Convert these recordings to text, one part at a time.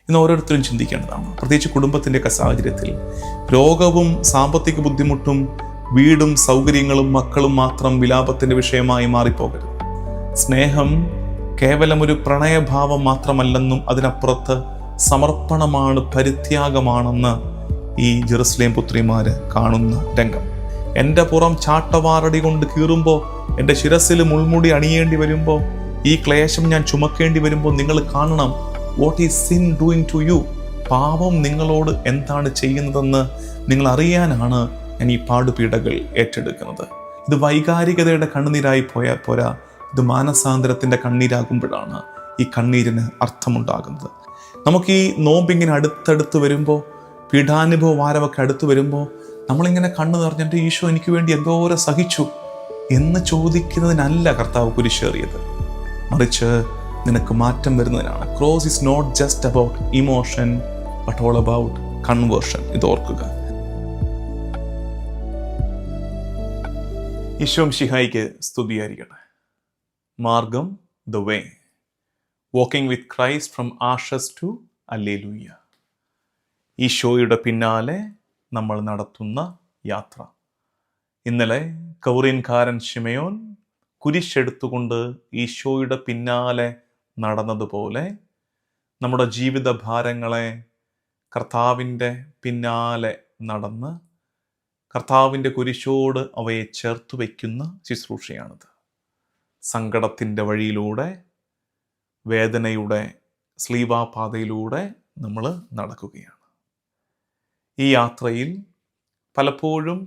ഇന്ന് ഓരോരുത്തരും ചിന്തിക്കേണ്ടതാണ്. പ്രത്യേകിച്ച് കുടുംബത്തിൻ്റെയൊക്കെ സാഹചര്യത്തിൽ രോഗവും സാമ്പത്തിക ബുദ്ധിമുട്ടും വീടും സൗകര്യങ്ങളും മക്കളും മാത്രം വിലാപത്തിൻ്റെ വിഷയമായി മാറിപ്പോകരുത്. സ്നേഹം കേവലം ഒരു പ്രണയഭാവം മാത്രമല്ലെന്നും അതിനപ്പുറത്ത് സമർപ്പണമാണ്, പരിത്യാഗമാണെന്ന് ഈ ജെറുസലേം പുത്രിമാര് കാണുന്ന രംഗം. എൻ്റെ പുറം ചാട്ടവാറടി കൊണ്ട് കീറുമ്പോൾ, എൻ്റെ ശിരസിൽ മുൾമുടി അണിയേണ്ടി വരുമ്പോൾ, ഈ ക്ലേശം ഞാൻ ചുമക്കേണ്ടി വരുമ്പോൾ നിങ്ങൾ കാണണം, what is sin doing to you? പാപം നിങ്ങളോട് എന്താണ് ചെയ്യുന്നതെന്ന് നിങ്ങൾ അറിയാനാണ് ഞാൻ ഈ പാടുപീഡകൾ ഏറ്റെടുക്കുന്നത്. ഇത് വൈകാരികതയുടെ കണ്ണുനീരായി പോയാൽ പോരാ, ഇത് മാനസാന്തരത്തിൻ്റെ കണ്ണീരാകുമ്പോഴാണ് ഈ കണ്ണീരിന് അർത്ഥമുണ്ടാകുന്നത്. നമുക്ക് ഈ നോമ്പിങ്ങനെ അടുത്തടുത്ത് വരുമ്പോൾ, പീഠാനുഭവ വാരമൊക്കെ അടുത്ത് വരുമ്പോൾ നമ്മളിങ്ങനെ കണ്ണു നിറഞ്ഞിട്ട് ഈശോ എനിക്ക് വേണ്ടി എന്തോരം സഹിച്ചു എന്ന് ചോദിക്കുന്നതിനല്ല കർത്താവ് കുരിശേറിയത്, മറിച്ച് നിനക്ക് മാറ്റം വരുന്നതിനാണ്. Cross is not just about emotion but all about conversion. ഇത് ഓർക്കുക. ഈശോ മിശിഹായിക്ക് സ്തുതിയായിരിക്കട്ടെ. മാർഗം, the way, walking with Christ from ashes to hallelujah. ഈശോയുടെ പിന്നാലെ നമ്മൾ നടത്തുന്ന യാത്ര. ഇന്നലെ കൗറിയൻകാരൻ ശിമയോൻ കുരിശെടുത്തുകൊണ്ട് ഈശോയുടെ പിന്നാലെ നടന്നതുപോലെ നമ്മുടെ ജീവിത ഭാരങ്ങളെ കർത്താവിൻ്റെ പിന്നാലെ നടന്ന് കർത്താവിൻ്റെ കുരിശോട് അവയെ ചേർത്ത് വയ്ക്കുന്ന ശുശ്രൂഷയാണിത്. സങ്കടത്തിൻ്റെ വഴിയിലൂടെ, വേദനയുടെ സ്ലീവാപാതയിലൂടെ നമ്മൾ നടക്കുകയാണ്. ഈ യാത്രയിൽ പലപ്പോഴും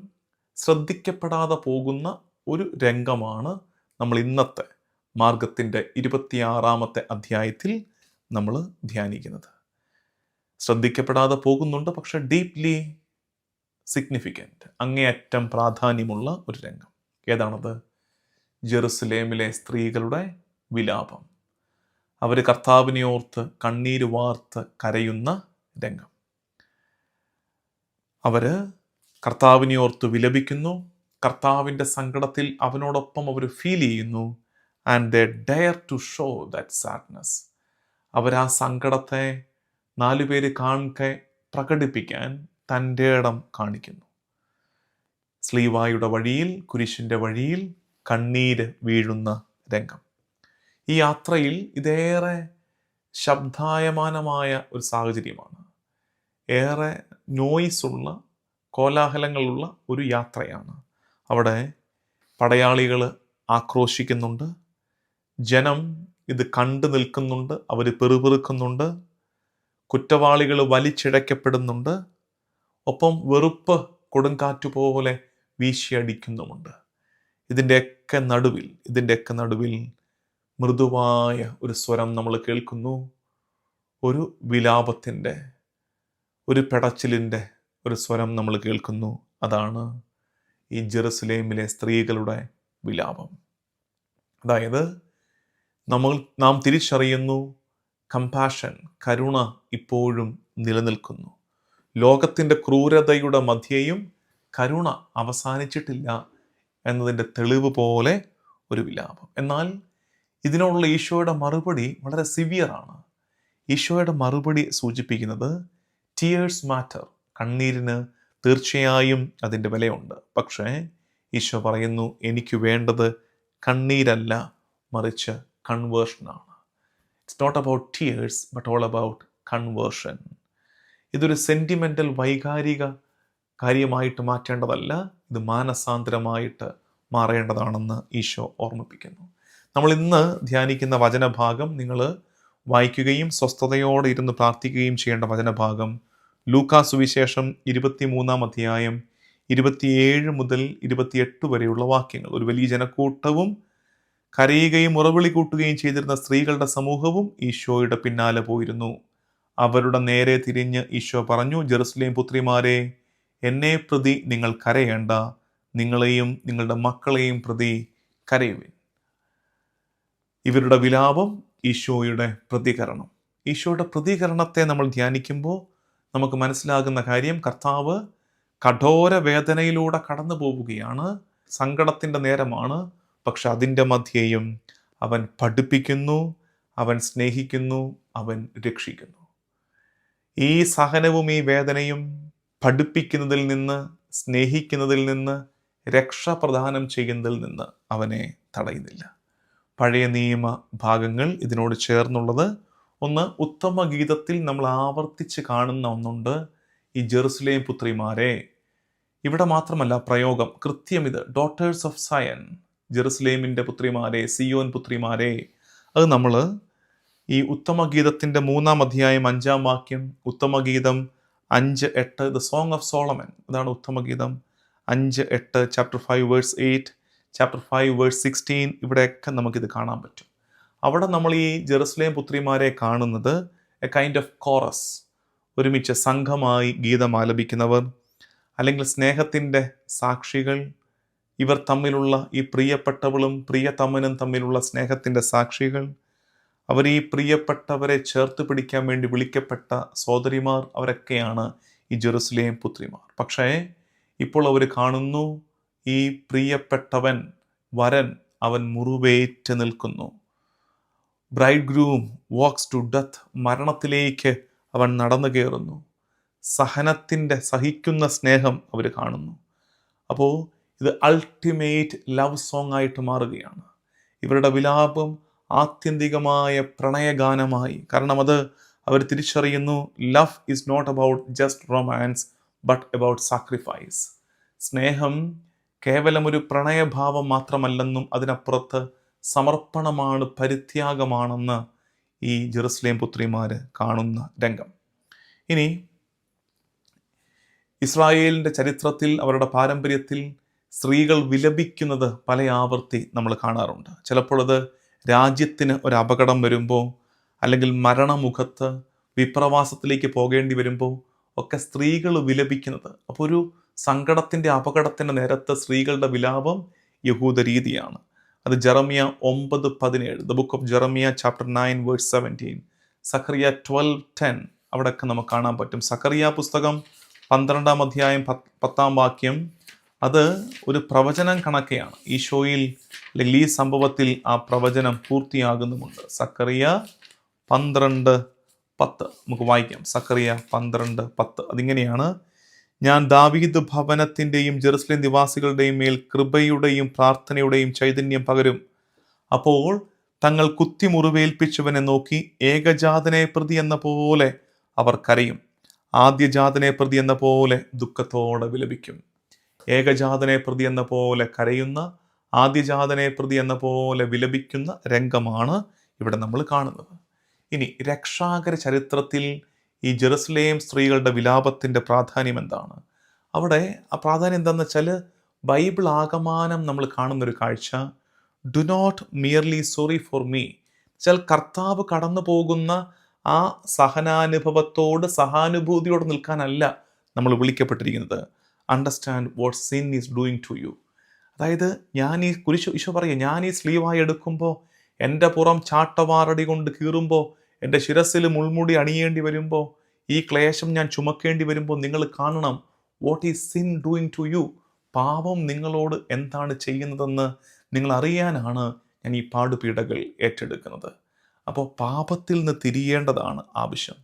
ശ്രദ്ധിക്കപ്പെടാതെ പോകുന്ന ഒരു രംഗമാണ് നമ്മൾ ഇന്നത്തെ മാർഗത്തിൻ്റെ 26-ാമത്തെ അധ്യായത്തിൽ നമ്മൾ ധ്യാനിക്കുന്നത്. ശ്രദ്ധിക്കപ്പെടാതെ പോകുന്നുണ്ട്, പക്ഷെ ഡീപ്ലി സിഗ്നിഫിക്കൻറ്റ്, അങ്ങേയറ്റം പ്രാധാന്യമുള്ള ഒരു രംഗം. ഏതാണത്? ജെറുസലേമിലെ സ്ത്രീകളുടെ വിലാപം. അവർ കർത്താവിനെ ഓർത്ത് കണ്ണീര് വാർത്ത് കരയുന്ന രംഗം. അവർ കർത്താവിനെ ഓർത്ത് വിലപിക്കുന്നു, കർത്താവിൻ്റെ സങ്കടത്തിൽ അവനോടൊപ്പം അവർ ഫീൽ ചെയ്യുന്നു. And they dare to show that sadness. അവർ ആ സങ്കടത്തെ 4 പേര് കാണെ പ്രകടിപ്പിക്കാൻ തൻ്റെ ഇടം കാണിക്കുന്നു. സ്ലീവായുടെ വഴിയിൽ, കുരിശിൻ്റെ വഴിയിൽ കണ്ണീര് വീഴുന്ന രംഗം. ഈ യാത്രയിൽ ഇതേറെ ശബ്ദായമാനമായ ഒരു സാഹചര്യമാണ്. ഏറെ നോയിസുള്ള, കോലാഹലങ്ങളുള്ള ഒരു യാത്രയാണ്. അവിടെ പടയാളികൾ ആക്രോശിക്കുന്നുണ്ട്, ജനം ഇത് കണ്ടു നിൽക്കുന്നുണ്ട്, അവർ പെറുപെറുക്കുന്നുണ്ട്, കുറ്റവാളികൾ വലിച്ചിഴക്കപ്പെടുന്നുണ്ട്, ഒപ്പം വെറുപ്പ് കൊടുങ്കാറ്റുപോലെ വീശിയടിക്കുന്നുമുണ്ട്. ഇതിൻ്റെയൊക്കെ നടുവിൽ മൃദുവായ ഒരു സ്വരം നമ്മൾ കേൾക്കുന്നു. ഒരു വിലാപത്തിൻ്റെ, ഒരു പെടച്ചിലിൻ്റെ ഒരു സ്വരം നമ്മൾ കേൾക്കുന്നു. അതാണ് ഈ ജെറുസലേമിലെ സ്ത്രീകളുടെ വിലാപം. അതായത് നാം തിരിച്ചറിയുന്നു, കമ്പാഷൻ, കരുണ ഇപ്പോഴും നിലനിൽക്കുന്നു. ലോകത്തിൻ്റെ ക്രൂരതയുടെ മധ്യേയും കരുണ അവസാനിച്ചിട്ടില്ല എന്നതിൻ്റെ തെളിവ് പോലെ ഒരു വിലാപം. എന്നാൽ ഇതിനോടുള്ള ഈശോയുടെ മറുപടി വളരെ സിവിയറാണ്. ഈശോയുടെ മറുപടി സൂചിപ്പിക്കുന്നത് ടീയേഴ്സ് മാറ്റർ. കണ്ണീരിന് തീർച്ചയായും അതിൻ്റെ വിലയുണ്ട്. പക്ഷേ ഈശോ പറയുന്നു, എനിക്ക് വേണ്ടത് കണ്ണീരല്ല, മറിച്ച് കൺവേർഷനാണ്. It's not about tears but all about conversion. ഇതൊരു സെൻറ്റിമെൻ്റൽ, വൈകാരിക കാര്യമായിട്ട് മാറ്റേണ്ടതല്ല, ഇത് മാനസാന്തരമായിട്ട് മാറേണ്ടതാണെന്ന് ഈശോ ഓർമ്മിപ്പിക്കുന്നു. നമ്മൾ ഇന്ന് ധ്യാനിക്കുന്ന വചനഭാഗം നിങ്ങൾ വായിക്കുകയും സ്വസ്ഥതയോടെ ഇരുന്ന് പ്രാർത്ഥിക്കുകയും ചെയ്യേണ്ട വചനഭാഗം ലൂക്കാ സുവിശേഷം 23-ാം അധ്യായം 27 മുതൽ 28 വരെയുള്ള വാക്യങ്ങൾ. ഒരു വലിയ ജനക്കൂട്ടവും കരയുകയും ഉറവിളി കൂട്ടുകയും ചെയ്തിരുന്ന സ്ത്രീകളുടെ സമൂഹവും ഈശോയുടെ പിന്നാലെ പോയിരുന്നു. അവരുടെ നേരെ തിരിഞ്ഞ് ഈശോ പറഞ്ഞു, ജെറുസലേം പുത്രിമാരെ, എന്നെ പ്രതി നിങ്ങൾ കരയേണ്ട, നിങ്ങളെയും നിങ്ങളുടെ മക്കളെയും പ്രതി കരയുവിൻ. ഇവരുടെ വിലാപം, ഈശോയുടെ പ്രതികരണം. ഈശോയുടെ പ്രതികരണത്തെ നമ്മൾ ധ്യാനിക്കുമ്പോൾ നമുക്ക് മനസ്സിലാകുന്ന കാര്യം, കർത്താവ് കഠോര വേദനയിലൂടെ കടന്നു പോവുകയാണ്. സങ്കടത്തിൻ്റെ നേരമാണ്. പക്ഷെ അതിൻ്റെ മധ്യേയും അവൻ പഠിപ്പിക്കുന്നു, അവൻ സ്നേഹിക്കുന്നു, അവൻ രക്ഷിക്കുന്നു. ഈ സഹനവും ഈ വേദനയും പഠിപ്പിക്കുന്നതിൽ നിന്ന്, സ്നേഹിക്കുന്നതിൽ നിന്ന്, രക്ഷ പ്രദാനം ചെയ്യുന്നതിൽ നിന്ന് അവനെ തടയുന്നില്ല. പഴയ നിയമ ഭാഗങ്ങൾ ഇതിനോട് ചേർന്നുള്ളത് ഒന്ന്, ഉത്തമ ഗീതത്തിൽ നമ്മൾ ആവർത്തിച്ച് കാണുന്ന ഒന്നുണ്ട്, ഈ ജെറുസലേം പുത്രിമാരെ. ഇവിടെ മാത്രമല്ല പ്രയോഗം, കൃത്യം ഇത്, ഡോട്ടേഴ്സ് ഓഫ് സയൻ, ജെറുസലേമിൻ്റെ പുത്രിമാരെ, സിയോൻ പുത്രിമാരെ. അത് നമ്മൾ ഈ ഉത്തമഗീതത്തിൻ്റെ 3-ാം അധ്യായം 5-ാം വാക്യം, ഉത്തമഗീതം 5:8, ദ സോങ് ഓഫ് സോളമൻ, അതാണ് ഉത്തമഗീതം 5:8, ചാപ്റ്റർ 5 വേഴ്സ് 8, ചാപ്റ്റർ 5 വേഴ്സ് 16, ഇവിടെയൊക്കെ നമുക്കിത് കാണാൻ പറ്റും. അവിടെ നമ്മൾ ഈ ജെറുസലേം പുത്രിമാരെ കാണുന്നത് എ കൈൻഡ് ഓഫ് കോറസ്, ഒരുമിച്ച് സംഘമായി ഗീതം ആലപിക്കുന്നവർ, അല്ലെങ്കിൽ സ്നേഹത്തിൻ്റെ സാക്ഷികൾ. ഇവർ തമ്മിലുള്ള, ഈ പ്രിയപ്പെട്ടവളും പ്രിയതമനും തമ്മിലുള്ള സ്നേഹത്തിൻ്റെ സാക്ഷികൾ. അവർ ഈ പ്രിയപ്പെട്ടവരെ ചേർത്ത് പിടിക്കാൻ വേണ്ടി വിളിക്കപ്പെട്ട സോദരിമാർ, അവരൊക്കെയാണ് ഈ ജെറുസലേം പുത്രിമാർ. പക്ഷേ ഇപ്പോൾ അവർ കാണുന്നു, ഈ പ്രിയപ്പെട്ടവൻ, വരൻ, അവൻ മുറിവേറ്റ് നിൽക്കുന്നു. Bridegroom walks to death, മരണത്തിലേക്ക് അവൻ നടന്നു കയറുന്നു. സഹിക്കുന്ന സ്നേഹം അവർ കാണുന്നു. അപ്പോൾ ഇത് അൾട്ടിമേറ്റ് ലവ് സോങ് ആയിട്ട് മാറുകയാണ്. ഇവരുടെ വിലാപം ആത്യന്തികമായ പ്രണയഗാനമായി. കാരണം അത് അവർ തിരിച്ചറിയുന്നു, love is not about just romance but about sacrifice. സ്നേഹം കേവലം ഒരു പ്രണയഭാവം മാത്രമല്ലെന്നും അതിനപ്പുറത്ത് സമർപ്പണമാണ്, പരിത്യാഗമാണെന്ന് ഈ ജെറുസലേം പുത്രിമാർ കാണുന്ന രംഗം. ഇനി ഇസ്രായേലിൻ്റെ ചരിത്രത്തിൽ, അവരുടെ പാരമ്പര്യത്തിൽ സ്ത്രീകൾ വിലപിക്കുന്നത് പല ആവർത്തി നമ്മൾ കാണാറുണ്ട്. ചിലപ്പോൾ അത് രാജ്യത്തിന് ഒരു അപകടം വരുമ്പോൾ, അല്ലെങ്കിൽ മരണമുഖത്ത് വിപ്രവാസത്തിലേക്ക് പോകേണ്ടി വരുമ്പോൾ ഒക്കെ സ്ത്രീകൾ വിലപിക്കുന്നത്. അപ്പോൾ ഒരു സങ്കടത്തിൻ്റെ, അപകടത്തിൻ്റെ നേരത്ത് സ്ത്രീകളുടെ വിലാപം യഹൂദ രീതിയാണ്. അത് Jeremiah 9:17, the book of Jeremiah chapter 9 verse 17, സഖറിയ 12:10, അവിടെയൊക്കെ നമുക്ക് കാണാൻ പറ്റും. സഖറിയ പുസ്തകം 12-ാം അധ്യായം 10-ാം വാക്യം, അത് ഒരു പ്രവചനം കണക്കെയാണ്. ഈശോയിൽ, അല്ലെങ്കിൽ ഈ സംഭവത്തിൽ ആ പ്രവചനം പൂർത്തിയാകുന്നുമുണ്ട്. സഖറിയ 12:10 നമുക്ക് വായിക്കാം. സഖറിയ 12:10 അതിങ്ങനെയാണ്: ഞാൻ ദാവീദ് ഭവനത്തിൻ്റെയും ജെറുസലേം നിവാസികളുടെയും മേൽ കൃപയുടെയും പ്രാർത്ഥനയുടെയും ചൈതന്യം പകരും. അപ്പോൾ തങ്ങൾ കുത്തി മുറിവേൽപ്പിച്ചവനെ നോക്കി ഏകജാതനെ പ്രതി എന്ന പോലെ അവർ കരയും, ആദ്യജാതനെ പ്രതി എന്ന പോലെ ദുഃഖത്തോടെ വിലപിക്കും. ഏകജാതനെ പ്രതി എന്ന പോലെ കരയുന്ന, ആദ്യജാതനെ പ്രതി എന്ന പോലെ വിലപിക്കുന്ന രംഗമാണ് ഇവിടെ നമ്മൾ കാണുന്നത്. ഇനി രക്ഷാകര ചരിത്രത്തിൽ ഈ ജെറുസലേം സ്ത്രീകളുടെ വിലാപത്തിൻ്റെ പ്രാധാന്യം എന്താണ്? അവിടെ ആ പ്രാധാന്യം എന്താണെന്ന് വെച്ചാൽ, ബൈബിൾ ആകമാനം നമ്മൾ കാണുന്നൊരു കാഴ്ച, do not merely sorry for me, വെച്ചാൽ കർത്താവ് കടന്നു പോകുന്ന ആ സഹനാനുഭവത്തോട്, സഹാനുഭൂതിയോട് നിൽക്കാനല്ല നമ്മൾ വിളിക്കപ്പെട്ടിരിക്കുന്നത്. Understand what sin is doing to you. അതായത് ഞാൻ ഈ ഈശോ പറയുക, ഞാൻ ഈ സ്ലീവായി എടുക്കുമ്പോൾ, എൻ്റെ പുറം ചാട്ടവാറടി കൊണ്ട് കീറുമ്പോൾ, എൻ്റെ ശിരസിൽ മുൾമുടി അണിയേണ്ടി വരുമ്പോൾ, ഈ ക്ലേശം ഞാൻ ചുമക്കേണ്ടി വരുമ്പോൾ, നിങ്ങൾ കാണണം what is sin doing to you. പാപം നിങ്ങളോട് എന്താണ് ചെയ്യുന്നതെന്ന് നിങ്ങൾ അറിയാനാണ് ഞാൻ ഈ പാടുപീഡകൾ ഏറ്റെടുക്കുന്നത്. അപ്പോൾ പാപത്തിൽ നിന്ന് തിരിയേണ്ടതാണ് ആവശ്യം.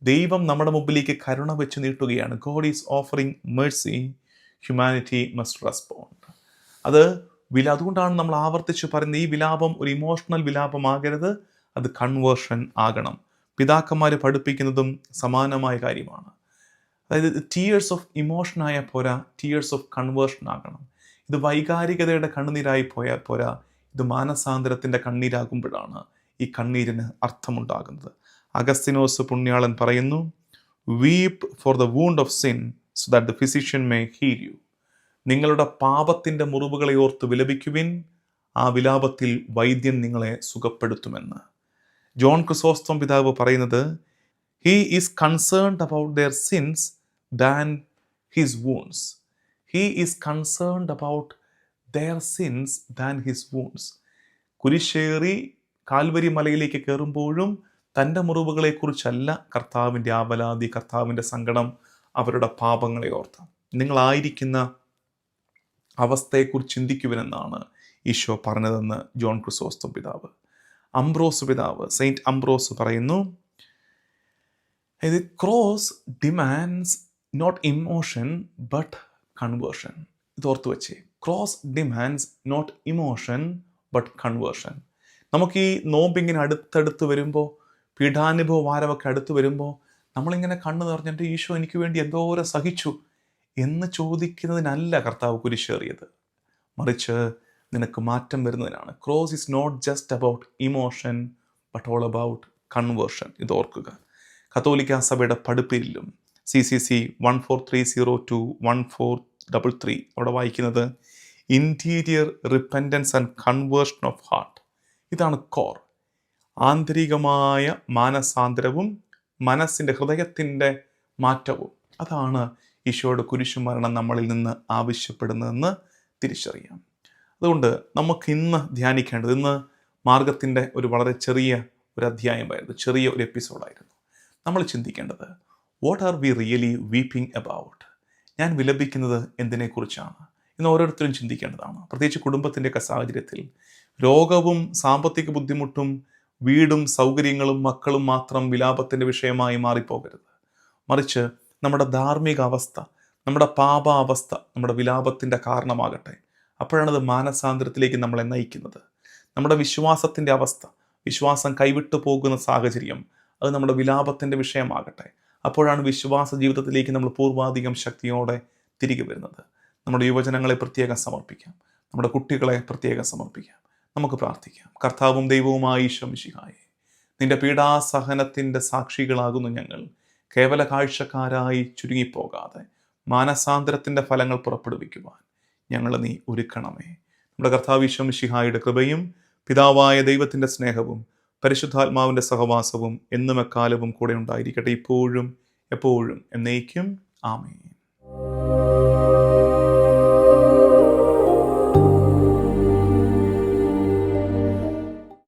ദൈവം നമ്മുടെ മുമ്പിലേക്ക് കരുണ വെച്ച് നീട്ടുകയാണ്. God is offering mercy, humanity must respond. അതുകൊണ്ടാണ് നമ്മൾ ആവർത്തിച്ച് പറയുന്നത്, ഈ വിലാപം ഒരു ഇമോഷണൽ വിലാപമാകരുത്, അത് കൺവേർഷൻ ആകണം. പിതാക്കന്മാർ പഠിപ്പിക്കുന്നതും സമാനമായ കാര്യമാണ്. അതായത് ടീയേഴ്സ് ഓഫ് ഇമോഷൻ ആയാൽ പോരാ, ടീയേഴ്സ് ഓഫ് കൺവേർഷൻ ആകണം. ഇത് വൈകാരികതയുടെ കണ്ണുനീരായി പോയാൽ പോരാ, ഇത് മാനസാന്തരത്തിൻ്റെ കണ്ണീരാകുമ്പോഴാണ് ഈ കണ്ണീരിന് അർത്ഥമുണ്ടാകുന്നത്. അഗസ്തിനോസ് പുണ്യാളൻ പറയുന്നു, weep for the wound of sin so that the physician may heal you. നിങ്ങളുടെ പാപത്തിൻ്റെ മുറിവുകളെ ഓർത്ത് വിലപിക്കുവിൻ, ആ വിലാപത്തിൽ വൈദ്യൻ നിങ്ങളെ സുഖപ്പെടുത്തുമെന്ന്. ജോൺ ക്രിസോസ്റ്റം പിതാവ് പറയുന്നത്, he is concerned about their sins than his wounds. He is concerned about their sins than his wounds. കുരിശേറി Calvary മലയിലേക്ക് കയറുമ്പോഴും തൻ്റെ മുറിവുകളെക്കുറിച്ചല്ല കർത്താവിൻ്റെ ആവലാതി, കർത്താവിൻ്റെ സങ്കടം അവരുടെ പാപങ്ങളെ ഓർത്ത്. നിങ്ങളായിരിക്കുന്ന അവസ്ഥയെക്കുറിച്ച് ചിന്തിക്കുവിനെന്നാണ് ഈശോ പറഞ്ഞതെന്ന് ജോൺ ക്രിസോസ്റ്റം പിതാവ്. അംബ്രോസ് പിതാവ്, സെയിൻറ്റ് അംബ്രോസ് പറയുന്നു, ഇത് cross demands not emotion but conversion. ഇത് ഓർത്ത് വെച്ചേ. Cross demands not emotion but conversion. നമുക്ക് ഈ നോമ്പിങ്ങനെ അടുത്തടുത്ത് വരുമ്പോൾ, പീഠാനുഭവ വാരമൊക്കെ അടുത്ത് വരുമ്പോൾ നമ്മളിങ്ങനെ കണ്ണു നിറഞ്ഞിട്ട് ഈശോ എനിക്ക് വേണ്ടി എന്തോരം സഹിച്ചു എന്ന് ചോദിക്കുന്നതിനല്ല കർത്താവ് കുരിശേറിയത്, മറിച്ച് നിനക്ക് മാറ്റം വരുന്നതിനാണ്. Cross is not just about emotion but all about conversion. ഇത് ഓർക്കുക. കത്തോലിക്ക സഭയുടെ പഠിപ്പിലും CCC 14302-1433 അവിടെ വായിക്കുന്നത് interior repentance and conversion of heart. ഇതാണ് കോർ. ആന്തരികമായ മാനസാന്തരവും മനസ്സിൻ്റെ ഹൃദയത്തിൻ്റെ മാറ്റവും. അതാണ് ഈശോയുടെ കുരിശുമരണം നമ്മളിൽ നിന്ന് ആവശ്യപ്പെടുന്നതെന്ന് തിരിച്ചറിയാം. അതുകൊണ്ട് നമുക്ക് ഇന്ന് ധ്യാനിക്കേണ്ടത്, ഇന്ന് മാർഗത്തിൻ്റെ ഒരു വളരെ ചെറിയ ഒരു അധ്യായമായിരുന്നു, ചെറിയ ഒരു എപ്പിസോഡായിരുന്നു. നമ്മൾ ചിന്തിക്കേണ്ടത്, what are V really weeping about? ഞാൻ വിലപിക്കുന്നത് എന്തിനെക്കുറിച്ചാണ്? ഇന്ന് ഓരോരുത്തരും ചിന്തിക്കേണ്ടതാണ്. പ്രത്യേകിച്ച് കുടുംബത്തിൻ്റെയൊക്കെ സാഹചര്യത്തിൽ രോഗവും സാമ്പത്തിക ബുദ്ധിമുട്ടും വീടും സൗകര്യങ്ങളും മക്കളും മാത്രം വിലാപത്തിൻ്റെ വിഷയമായി മാറിപ്പോകരുത്. മറിച്ച് നമ്മുടെ ധാർമ്മിക അവസ്ഥ, നമ്മുടെ പാപാവസ്ഥ നമ്മുടെ വിലാപത്തിൻ്റെ കാരണമാകട്ടെ. അപ്പോഴാണത് മാനസാന്തരത്തിലേക്ക് നമ്മളെ നയിക്കുന്നത്. നമ്മുടെ വിശ്വാസത്തിൻ്റെ അവസ്ഥ, വിശ്വാസം കൈവിട്ടു പോകുന്ന സാഹചര്യം, അത് നമ്മുടെ വിലാപത്തിൻ്റെ വിഷയമാകട്ടെ. അപ്പോഴാണ് വിശ്വാസ ജീവിതത്തിലേക്ക് നമ്മൾ പൂർവാധികം ശക്തിയോടെ തിരികെ വരുന്നത്. നമ്മുടെ യുവജനങ്ങളെ പ്രത്യേകം സമർപ്പിക്കാം, നമ്മുടെ കുട്ടികളെ പ്രത്യേകം സമർപ്പിക്കാം. നമുക്ക് പ്രാർത്ഥിക്കാം. കർത്താവും ദൈവവുമായി ഈശോ മിശിഹായേ, നിന്റെ പീഡാസഹനത്തിൻ്റെ സാക്ഷികളാകുന്നു ഞങ്ങൾ. കേവല കാഴ്ചക്കാരായി ചുരുങ്ങിപ്പോകാതെ മാനസാന്തരത്തിൻ്റെ ഫലങ്ങൾ പുറപ്പെടുവിക്കുവാൻ ഞങ്ങളെ നീ ഒരുക്കണമേ. നമ്മുടെ കർത്താവ് ഈശോ മിശിഹായുടെ കൃപയും പിതാവായ ദൈവത്തിൻ്റെ സ്നേഹവും പരിശുദ്ധാത്മാവിൻ്റെ സഹവാസവും എന്നും എക്കാലവും കൂടെ ഉണ്ടായിരിക്കട്ടെ, ഇപ്പോഴും എപ്പോഴും എന്നേക്കും. ആമേൻ.